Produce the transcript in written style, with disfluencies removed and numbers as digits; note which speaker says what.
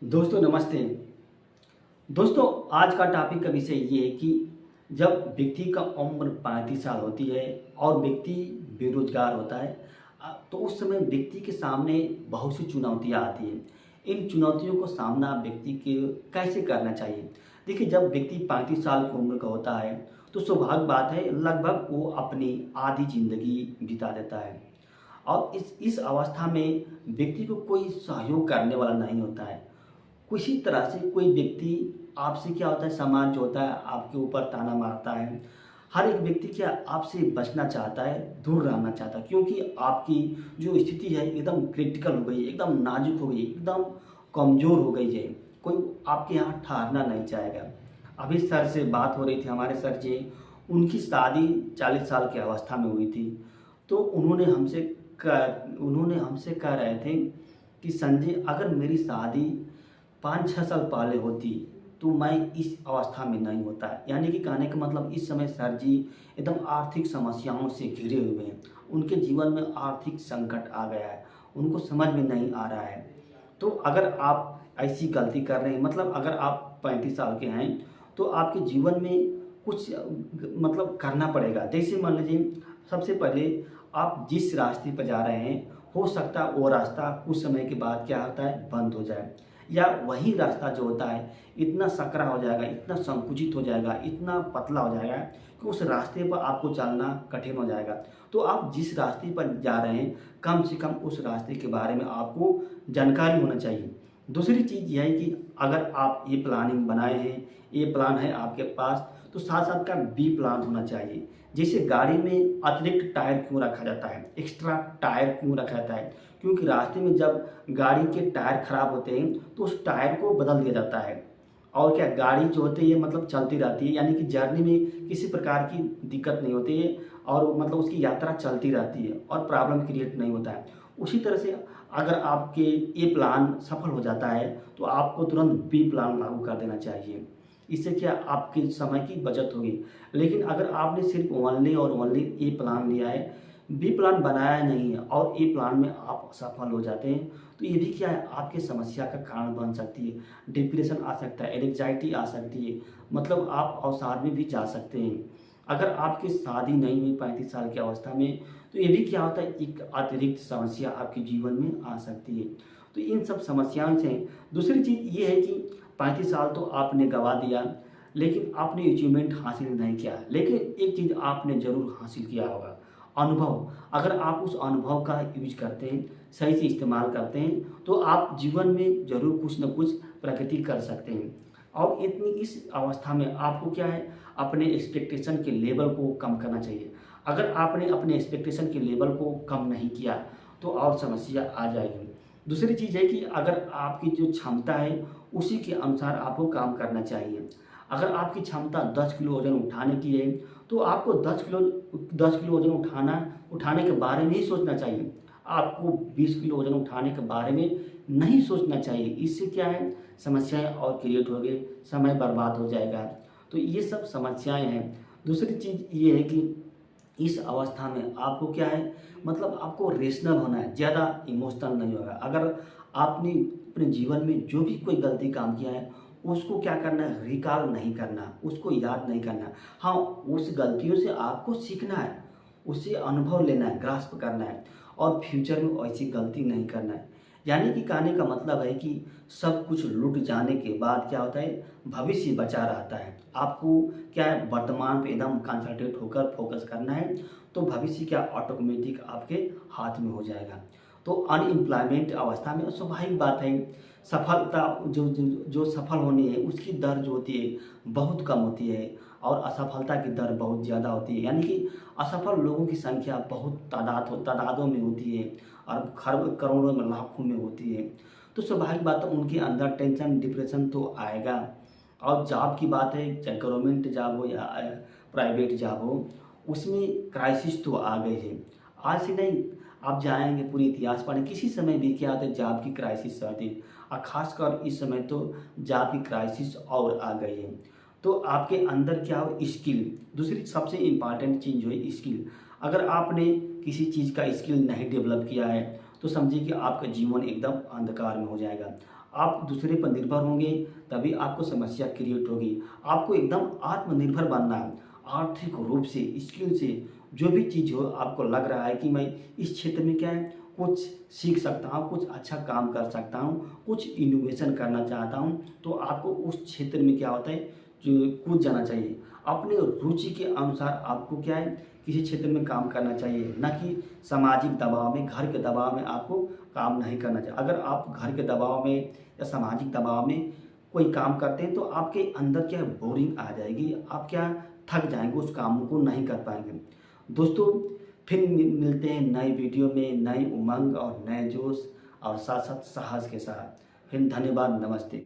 Speaker 1: दोस्तों नमस्ते। दोस्तों आज का टॉपिक का विषय ये है कि जब व्यक्ति का उम्र 35 साल होती है और व्यक्ति बेरोजगार होता है तो उस समय व्यक्ति के सामने बहुत सी चुनौतियाँ आती हैं। इन चुनौतियों को सामना व्यक्ति के कैसे करना चाहिए। देखिए, जब व्यक्ति 35 साल की उम्र का होता है तो सौभाग्य बात है, लगभग वो अपनी आधी जिंदगी बिता देता है और इस अवस्था में व्यक्ति को कोई सहयोग करने वाला नहीं होता है। किसी तरह से कोई व्यक्ति आपसे क्या होता है, समाज जो होता है आपके ऊपर ताना मारता है। हर एक व्यक्ति क्या आपसे बचना चाहता है, दूर रहना चाहता है, क्योंकि आपकी जो स्थिति है एकदम क्रिटिकल हो गई है, एकदम नाजुक हो गई है, एकदम कमज़ोर हो गई है। कोई आपके यहाँ ठहरना नहीं चाहेगा। अभी सर से बात हो रही थी, हमारे सर जी, उनकी शादी 40 साल की अवस्था में हुई थी। तो उन्होंने हमसे कह रहे थे कि संजय, अगर मेरी शादी 5-6 साल पहले होती तो मैं इस अवस्था में नहीं होता। यानी कि कहने का मतलब इस समय सर जी एकदम आर्थिक समस्याओं से घिरे हुए हैं। उनके जीवन में आर्थिक संकट आ गया है, उनको समझ में नहीं आ रहा है। तो अगर आप ऐसी गलती कर रहे हैं, मतलब अगर आप 35 साल के हैं तो आपके जीवन में कुछ मतलब करना पड़ेगा। जैसे मान लीजिए, सबसे पहले आप जिस रास्ते पर जा रहे हैं हो सकता है वो रास्ता कुछ समय के बाद क्या होता है, बंद हो जाए, या वही रास्ता जो होता है इतना सकरा हो जाएगा, इतना संकुचित हो जाएगा, इतना पतला हो जाएगा कि उस रास्ते पर आपको चलना कठिन हो जाएगा। तो आप जिस रास्ते पर जा रहे हैं कम से कम उस रास्ते के बारे में आपको जानकारी होना चाहिए। दूसरी चीज़ यह है कि अगर आप ये प्लानिंग बनाए हैं, ये प्लान है आपके पास, तो साथ साथ का बी प्लान होना चाहिए। जैसे गाड़ी में अतिरिक्त टायर क्यों रखा जाता है, एक्स्ट्रा टायर क्यों रखा जाता है, क्योंकि रास्ते में जब गाड़ी के टायर खराब होते हैं तो उस टायर को बदल दिया जाता है। और क्या, गाड़ी जो होती है मतलब चलती रहती है, यानी कि जर्नी में किसी प्रकार की दिक्कत नहीं होती है और मतलब उसकी यात्रा चलती रहती है और प्रॉब्लम क्रिएट नहीं होता है। उसी तरह से अगर आपके ए प्लान सफल हो जाता है तो आपको तुरंत बी प्लान लागू कर देना चाहिए। इससे क्या आपके समय की बचत होगी। लेकिन अगर आपने सिर्फ ओनली और ओनली ए प्लान लिया है, बी प्लान बनाया नहीं है और ए प्लान में आप सफल हो जाते हैं, तो ये भी क्या है, आपके समस्या का कारण बन सकती है। डिप्रेशन आ सकता है, एंग्जाइटी आ सकती है, मतलब आप अवसाद में भी जा सकते हैं। अगर आपकी शादी नहीं हुई 35 साल की अवस्था में तो ये भी क्या होता है, एक अतिरिक्त समस्या आपके जीवन में आ सकती है। तो इन सब समस्याओं से दूसरी चीज़ ये है कि 35 साल तो आपने गवा दिया, लेकिन आपने अचीवमेंट हासिल नहीं किया। लेकिन एक चीज़ आपने ज़रूर हासिल किया होगा, अनुभव। अगर आप उस अनुभव का यूज करते हैं, सही से इस्तेमाल करते हैं, तो आप जीवन में ज़रूर कुछ न कुछ प्रगति कर सकते हैं। और इतनी इस अवस्था में आपको क्या है, अपने एक्सपेक्टेशन के लेवल को कम करना चाहिए। अगर आपने अपने एक्सपेक्टेशन के लेवल को कम नहीं किया तो और समस्या आ जाएगी। दूसरी चीज़ है कि अगर आपकी जो क्षमता है उसी के अनुसार आपको काम करना चाहिए। अगर आपकी क्षमता 10 किलो वज़न उठाने की है तो आपको 10 किलो वज़न उठाने के बारे में ही सोचना चाहिए। आपको 20 किलो वज़न उठाने के बारे में नहीं सोचना चाहिए। इससे क्या है, समस्याएं और क्रिएट हो गई, समय बर्बाद हो जाएगा। तो ये सब समस्याएं हैं। दूसरी चीज़ ये है कि इस अवस्था में आपको क्या है, मतलब आपको रेशनल होना है, ज़्यादा इमोशनल नहीं होगा। अगर आपने अपने जीवन में जो भी कोई गलती काम किया है उसको क्या करना है, रिकॉल नहीं करना, उसको याद नहीं करना। हाँ, उस गलतियों से आपको सीखना है, उससे अनुभव लेना है, ग्रास्प करना है और फ्यूचर में ऐसी गलती नहीं करना है। यानी कि कहने का मतलब है कि सब कुछ लुट जाने के बाद क्या होता है, भविष्य बचा रहता है। आपको क्या है, वर्तमान पे एकदम कंसंट्रेट होकर फोकस करना है, तो भविष्य क्या ऑटोमेटिक आपके हाथ में हो जाएगा। तो अनएम्प्लॉयमेंट अवस्था में स्वाभाविक बात है, सफलता जो सफल होनी है उसकी दर जो होती है बहुत कम होती है और असफलता की दर बहुत ज़्यादा होती है। यानी कि असफल लोगों की संख्या बहुत तादादों में होती है और खरब करोड़ों में लाखों में होती है। तो स्वाभाविक बात है उनके अंदर टेंशन डिप्रेशन तो आएगा। और जॉब की बात है, चाहे गवर्नमेंट जॉब हो या प्राइवेट जॉब हो, उसमें क्राइसिस तो आ गई है। आज से नहीं, आप जाएंगे पूरी इतिहास पढ़ें, किसी समय भी क्या होता है, जॉब की क्राइसिस आती है और ख़ासकर इस समय तो जॉब की क्राइसिस और आ गई है। तो आपके अंदर क्या हो, स्किल, दूसरी सबसे इम्पॉर्टेंट चीज़ जो है स्किल। अगर आपने किसी चीज़ का स्किल नहीं डेवलप किया है तो समझिए कि आपका जीवन एकदम अंधकार में हो जाएगा। आप दूसरे पर निर्भर होंगे तभी आपको समस्या क्रिएट होगी। आपको एकदम आत्मनिर्भर बनना है, आर्थिक रूप से, स्किल से, जो भी चीज़ हो आपको लग रहा है कि मैं इस क्षेत्र में क्या है कुछ सीख सकता हूँ, कुछ अच्छा काम कर सकता हूँ, कुछ इनोवेशन करना चाहता हूँ, तो आपको उस क्षेत्र में क्या होता है जो कूद जाना चाहिए। अपने रुचि के अनुसार आपको क्या है किसी क्षेत्र में काम करना चाहिए, ना कि सामाजिक दबाव में, घर के दबाव में आपको काम नहीं करना चाहिए। अगर आप घर के दबाव में या सामाजिक दबाव में कोई काम करते हैं तो आपके अंदर क्या बोरिंग आ जाएगी, आप क्या थक जाएंगे, उस काम को नहीं कर पाएंगे। दोस्तों फिर मिलते हैं नई वीडियो में नई उमंग और नए जोश और साथ साथ साहस के साथ। फिर धन्यवाद, नमस्ते।